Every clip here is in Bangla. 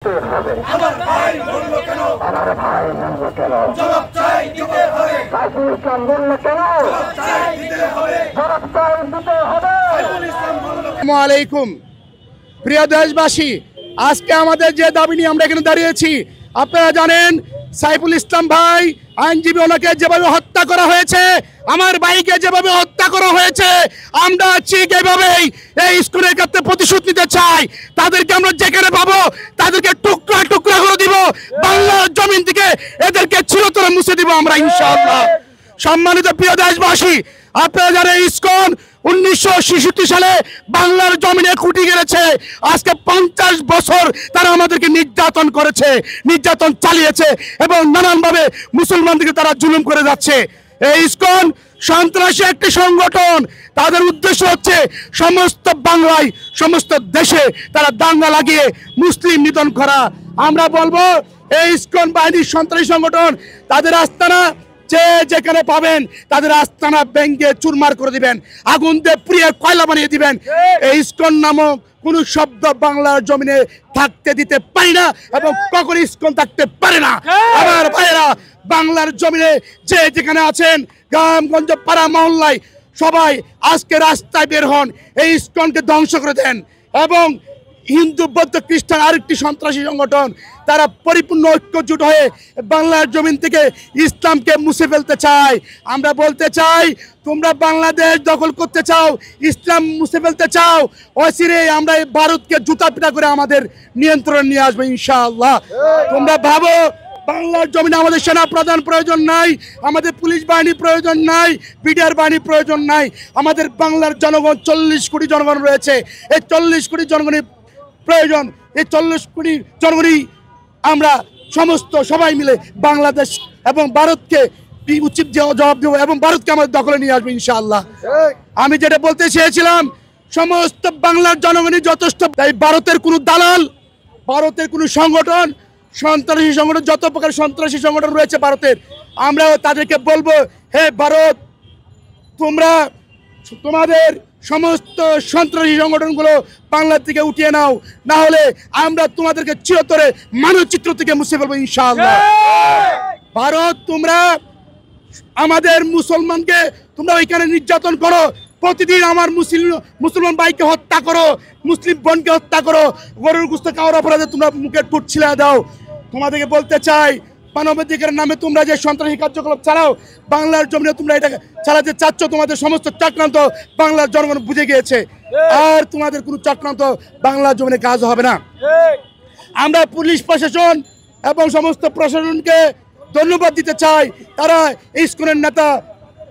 আমার ভাই বলল কেন, আমার ভাই বলল কেন, জবাব চাই দিতে হবে। সাইফুল ইসলাম বলল কেন, জবাব চাই দিতে হবে, জবাব চাই দিতে হবে। সাইফুল ইসলাম বলল। আসসালামু আলাইকুম প্রিয় দেশবাসী, আজকে আমাদের যে দাবি নিয়ে আমরা এখানে দাঁড়িয়েছি, আপনারা জানেন সাইফুল ইসলাম ভাই আইনজীবী, ওনাকে যেভাবে হত্যা করা হয়েছে, আমার ভাইকে যেভাবে হত্যা করা হয়েছে, আমরা ঠিক এভাবেই এই স্কুলের কাছে প্রতিশোধ নিতে চাই। তাদেরকে আমরা যেখানে পাবো তাদেরকে টুকরা টুকরা করে দিব, বাংলার জমিন থেকে এদেরকে চিরতরে মুছে দিব আমরা ইনশাআল্লাহ। সম্মানিত প্রিয় দেশবাসী, আপনারা জানেন ইসকন 1966 সালে বাংলার জমিনে খুঁটি গেড়েছে। আজকে 50 বছর তারা আমাদেরকে নির্যাতন করেছে, নির্যাতন চালিয়েছে এবং নানানভাবে মুসলমানদেরকে তারা জুলুম করে যাচ্ছে। এই ইসকন সন্ত্রাসী একটি সংগঠন। তাদের উদ্দেশ্য হচ্ছে সমস্ত বাংলায়, সমস্ত দেশে তারা দাঙ্গা লাগিয়ে মুসলিম নিধন করা। আমরা বলবো এই ইসকন বাহিনীর সন্ত্রাসী সংগঠন, তাদের আস্তানা যে যেখানে পাবেন তাদের আস্তানা ভেঙে চুরমার করে দিবেন, আগুন দিয়ে পুড়িয়ে কয়লা বানিয়ে দিবেন। এই ইসকন নামক কোন শব্দ বাংলার জমিনে থাকতে দিতে পারি না এবং কখনো ইসকন থাকতে পারে না। আমার ভাইয়েরা, বাংলার জমিনে যে যেখানে আছেন, গ্রামগঞ্জ পাড়া মহল্লায় সবাই আজকে রাস্তায় বের হন, এই ইসকনকে ধ্বংস করে দেন। এবং হিন্দু বৌদ্ধ খ্রিস্টান আরেকটি সন্ত্রাসী সংগঠন, তারা পরিপূর্ণ ঐক্যজোট হয়ে বাংলার জমিন থেকে ইসলামকে মুছে ফেলতে চায়। আমরা বলতে চাই, তোমরা বাংলাদেশ দখল করতে চাও, ইসলাম মুছে ফেলতে চাও, অচিরে আমরা এই ভারতকে জুতা পিটা করে আমাদের নিয়ন্ত্রণ নিয়ে আসবো ইনশাআল্লাহ। তোমরা ভাবো বাংলার জমিনে আমাদের সেনা প্রধান প্রয়োজন নাই, আমাদের পুলিশ বাহিনী প্রয়োজন নাই, বিডিআর বাহিনী প্রয়োজন নাই। আমাদের বাংলার জনগণ 40 কোটি জনগণ রয়েছে। এই 40 কোটি জনগণের প্রয়োজন। এই 40 কোটি জনগণই আমরা সমস্ত সবাই মিলে বাংলাদেশ এবং ভারতকে উচিত জবাব দেবো এবং ভারতকে আমাদের দখলে নিয়ে আসবো ইনশাআল্লাহ। আমি যেটা বলতে চেয়েছিলাম, সমস্ত বাংলার জনগণই যথেষ্ট। তাই ভারতের কোনো দালাল, ভারতের কোনো সংগঠন, সন্ত্রাসী সংগঠন, যত প্রকার সন্ত্রাসী সংগঠন রয়েছে ভারতের, আমরাও তাদেরকে বলবো, হে ভারত, তোমরা তোমাদের সমস্ত সন্ত্রাসী সংগঠনগুলো বাংলা থেকে উঠিয়ে নাও, না হলে আমরা তোমাদেরকে চিরতরে মানচিত্র থেকে মুছে ফেলবো ইনশাআল্লাহ। ভারত, তোমরা আমাদের মুসলমানকে তোমরা ওইখানে নির্যাতন করো, প্রতিদিন আমার মুসলমান ভাইকে হত্যা করো, মুসলিম বোনকে হত্যা করো, গরুর গোশত খাওয়ার অপরাধে তোমরা মুখে টুট ছিলা দাও। তোমাদেরকে বলতে চাই, মানবাধিকারের নামে তোমরা যে সন্ত্রাসী কার্যকলাপ চালাও, বাংলার জমিনে তোমরা এটা চালাতে চাচ্ছ, তোমাদের সমস্ত চক্রান্ত বাংলার জনগণ বুঝে গিয়েছে। আর তোমাদের কোনো চক্রান্ত বাংলার জমিনে কাজ হবে না। আমরা পুলিশ প্রশাসন এবং সমস্ত প্রশাসনকে ধন্যবাদ দিতে চাই, তারা ইসকনের নেতা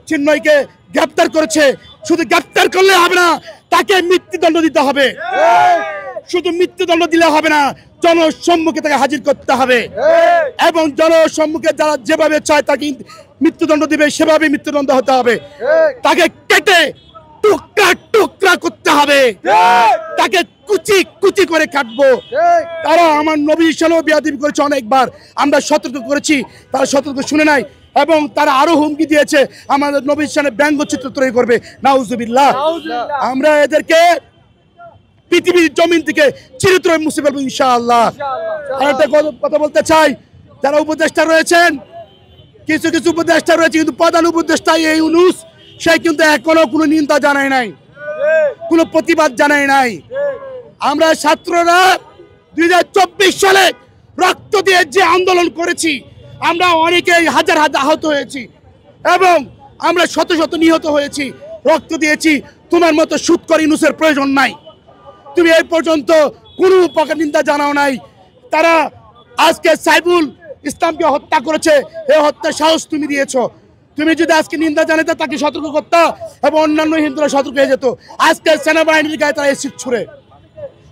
চিন্ময়কে গ্রেপ্তার করেছে। শুধু গ্রেপ্তার করলে হবে না, তাকে মৃত্যুদণ্ড দিতে হবে। শুধু মৃত্যুদণ্ড দিলে হবে না, জনসম্মুখে তাকে হাজির করতে হবে এবং জনসম্মুখে যারা যেভাবে চায় তাকে মৃত্যুদণ্ড দিবে, সেভাবে মৃত্যুদণ্ড হতে হবে। তাকে কেটে টুকরা টুকরা করতে হবে, তাকে কুচি কুচি করে কাটবো। তারা আমার নবীর সাথেও বেয়াদবি করেছে অনেকবার, আমরা সতর্ক করেছি, তারা সতর্ক শুনে নাই এবং তারা আরো হুমকি দিয়েছে আমাদের নবীর সাথে ব্যঙ্গচিত্র তৈরি করবে। নাউজুবিল্লাহ। আমরা এদেরকে পৃথিবীর জমিন থেকে চিরতরে মুছে ফেলবো ইনশাআল্লাহ। আর একটা কথা বলতে চাই, যারা উপদেষ্টা রয়েছেন, কিছু কিছু উপদেষ্টা রয়েছে, কিন্তু প্রধান উপদেষ্টা এই ইউনূস, সে কিন্তু এখনো কোনো নিন্দা জানায় নাই, কোনো প্রতিবাদ জানায় নাই। আমরা ছাত্ররা 2024 সালে রক্ত দিয়ে যে আন্দোলন করেছি, আমরা অনেকেই হাজার হাজার আহত হয়েছি এবং আমরা শত শত নিহত হয়েছি, রক্ত দিয়েছি। তোমার মতো সুৎকর ইউনূসের প্রয়োজন নাই। তুমি এই পর্যন্ত কোনো প্রকার নিন্দা জানাও নাই। তারা আজকে সাইফুল ইসলামকে হত্যা করেছে, এই হত্যার সাহস তুমি দিয়েছো। তুমি যদি আজকে নিন্দা জানাতে, তাকে সতর্ক করতে এবং অন্যান্য হিন্দুরা সতর্ক হয়ে যেত। আজকে সেনাবাহিনীর গায়ে তারা এসিড ছুড়ে,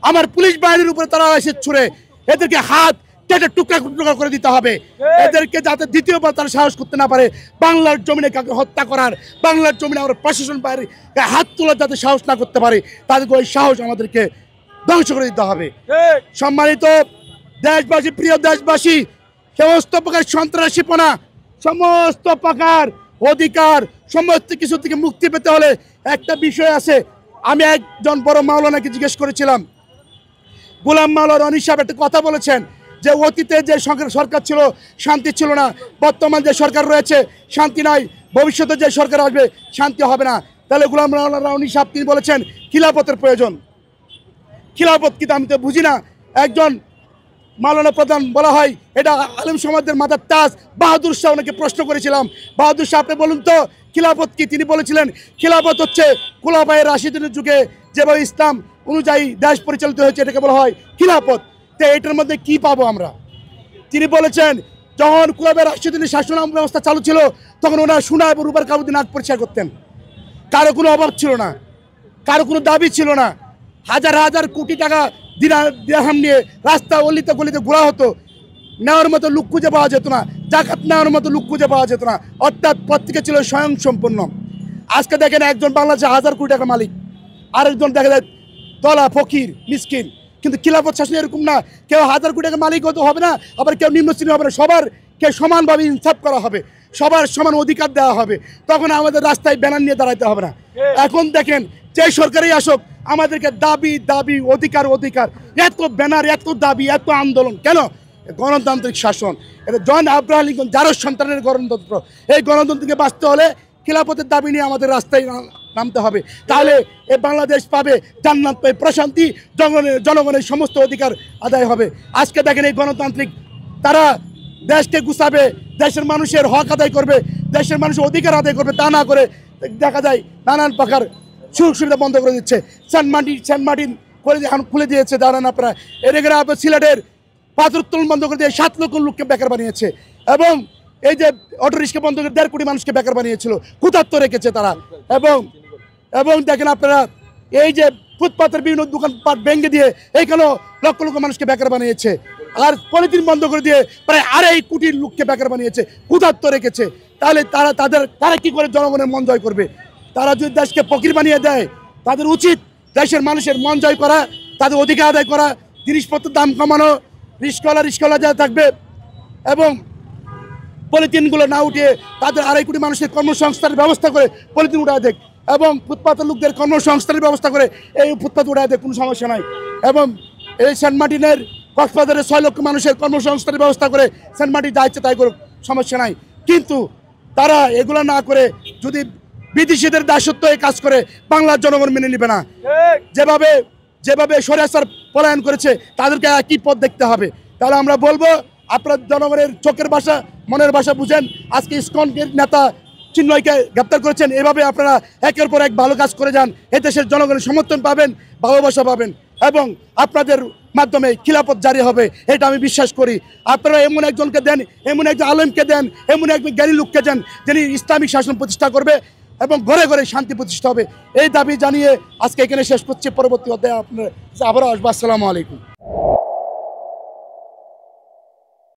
আমার পুলিশ বাহিনীর উপরে তারা এসিড ছুড়ে। এদেরকে হাত কেটে টুকরা টুকরা করে দিতে হবে, এদেরকে যাতে দ্বিতীয়বার তারা সাহস করতে না পারে বাংলার জমিনে কাউকে হত্যা করার, বাংলার জমিনে আমরা প্রশাসন বাইরে হাত তোলার যাতে সাহস না করতে পারে, তাদেরকে ওই সাহস আমাদেরকে ধ্বংস করে দিতে হবে। সম্মানিত দেশবাসী, প্রিয় দেশবাসী, সমস্ত প্রকার সন্ত্রাসীপনা, সমস্ত প্রকার অধিকার, সমস্ত কিছু থেকে মুক্তি পেতে হলে একটা বিষয় আছে। আমি একজন বড় মাওলানাকে জিজ্ঞেস করেছিলাম, গোলাম মাওলা রনি সাহেব একটা কথা বলেছেন যে অতীতে যে সরকার ছিল শান্তি ছিল না, বর্তমান যে সরকার রয়েছে শান্তি নাই, ভবিষ্যতে যে সরকার আসবে শান্তি হবে না। তাহলে গোলাম মাওলা রনি সাহেব তিনি বলেছেন খিলাফতের প্রয়োজন। খিলাফত কিন্তু আমি তো বুঝি না। একজন মাওলানা প্রধান বলা হয়, এটা আলেম সমাজের মাথার তাজ। বাহাদুর শাহ ওনাকে প্রশ্ন করেছিলাম, বাহাদুর শাহ আপনি বলুন তো খিলাফত কি? তিনি বলেছিলেন খিলাফত হচ্ছে খোলাফায়ে রাশিদিনের যুগে যেভাবে ইসলাম অনুযায়ী দেশ পরিচালিত হয়েছে এটাকে বলা হয় খিলাফত। তো এটার মধ্যে কি পাবো আমরা? তিনি বলেছেন যখন খোলাফায়ে রাশিদিনের শাসন ব্যবস্থা চালু ছিল তখন ওনারা সোনা এবং রূপার কাপড় দিয়ে নাক পরিষ্কার করতেন, কারো কোনো অভাব ছিল না, কারো কোনো দাবি ছিল না। হাজার হাজার কোটি টাকা দিরহাম নিয়ে রাস্তা অলিতে গলিতে ঘোরা হতো, নেওয়ার মতো লুক খুঁজে পাওয়া যেত না, জাকাত নেওয়ার মতো লুক খুঁজে পাওয়া যেত না, অর্থাৎ প্রত্যেকে ছিল স্বয়ং সম্পূর্ণ। আজকে দেখেন একজন বাংলাদেশে 1000 কোটি টাকার মালিক, আরেকজন দেখা যায় তলা ফকির মিসকিন। কিন্তু খিলাফত শাসন এরকম না, কেউ 1000 কোটি টাকার মালিক হতে হবে না, আবার কেউ নিম্ন শ্রেণী হবে না, সবারকে সমানভাবে ইনসাফ করা হবে, সবার সমান অধিকার দেওয়া হবে। তখন আমাদের রাস্তায় ব্যানার নিয়ে দাঁড়াতে হবে না। এখন দেখেন যে সরকারই আসুক আমাদেরকে দাবি দাবি অধিকার অধিকার, এত ব্যানার, এত দাবি, এত আন্দোলন কেন? গণতান্ত্রিক শাসন, এটা জন আব্রাহাম লিঙ্কন যারও সন্তানের গণতন্ত্র। এই গণতন্ত্রকে বাঁচতে হলে খিলাফতের দাবি নিয়ে আমাদের রাস্তায় নামতে হবে, তাহলে এই বাংলাদেশ পাবে জান্নাত, পাবে প্রশান্তি, জনগণের সমস্ত অধিকার আদায় হবে। আজকে দেখেন এই গণতান্ত্রিক তারা দেশকে গুছাবে, দেশের মানুষের হক আদায় করবে, দেশের মানুষের অধিকার আদায় করবে, তা না করে দেখা যায় নানান প্রকার সুযোগ সুবিধা বন্ধ করে দিচ্ছে। সেন্ট মার্টিন করে এখন খুলে দিয়েছে, দাঁড়ান আপনারা। এদিকে আপনার সিলেটের পাথর উত্তোলন বন্ধ করে দিয়ে 7 লক্ষ লোককে বেকার বানিয়েছে, এবং এই যে অটো রিক্সা বন্ধ করে 1.5 কোটি মানুষকে বেকার বানিয়েছিল, ক্ষুধার্ত রেখেছে তারা। এবং দেখেন আপনারা এই যে ফুটপাতের বিভিন্ন দোকানপাট ভেঙে দিয়ে এইখানেও লক্ষ লক্ষ মানুষকে বেকার বানিয়েছে, আর পলিথিন বন্ধ করে দিয়ে প্রায় 2.5 কোটি লোককে বেকার বানিয়েছে, ক্ষুধার্ত রেখেছে। তাহলে তারা কি করে জনগণের মন জয় করবে? তারা যদি দেশকে ফকির বানিয়ে দেয়, তাদের উচিত দেশের মানুষের মন জয় করা, তাদের অধিকার আদায় করা, জিনিসপত্রের দাম কমানো, রিস্কওয়ালা যা থাকবে, এবং পলিথিনগুলো না উঠিয়ে তাদের 2.5 কোটি মানুষের কর্মসংস্থানের ব্যবস্থা করে পলিথিন উঠায় দেখ, এবং ফুটপাতের লোকদের কর্মসংস্থানের ব্যবস্থা করে এই ফুটপাত উঠায় দেখ, কোনো সমস্যা নাই। এবং এই সেন্ট মার্টিনের কক্সবাজারের 6 লক্ষ মানুষের কর্মসংস্থানের ব্যবস্থা করে সেন্ট মার্টিন যা ইচ্ছে তাই করুক, সমস্যা নাই। কিন্তু তারা এগুলো না করে যদি বিদেশিদের দাসত্ব এই কাজ করে, বাংলার জনগণ মেনে নেবে না। যেভাবে স্বৈরাচার পলায়ন করেছে তাদেরকে একই পথ দেখতে হবে। তাহলে আমরা বলবো আপনার জনগণের চোখের ভাষা মনের ভাষা বুঝেন। আজকে ইসকনের নেতা চিন্ময়কে গ্রেপ্তার করেছেন, এভাবে আপনারা একের পর এক ভালো কাজ করে যান, এ দেশের জনগণের সমর্থন পাবেন, ভালোবাসা পাবেন, এবং আপনাদের মাধ্যমে খিলাফত জারি হবে, এটা আমি বিশ্বাস করি। আপনারা এমন একজনকে দেন, এমন একজন আলেমকে দেন, এমন একজন জ্ঞানী লোককে দেন যিনি ইসলামিক শাসন প্রতিষ্ঠা করবে এবং ঘরে ঘরে শান্তি প্রতিষ্ঠা হবে। এই দাবি জানিয়ে আজকে এখানে শেষ করছি। পরবর্তী অধ্যায়ে আপনার আবারও আসবো। আসসালামু আলাইকুম।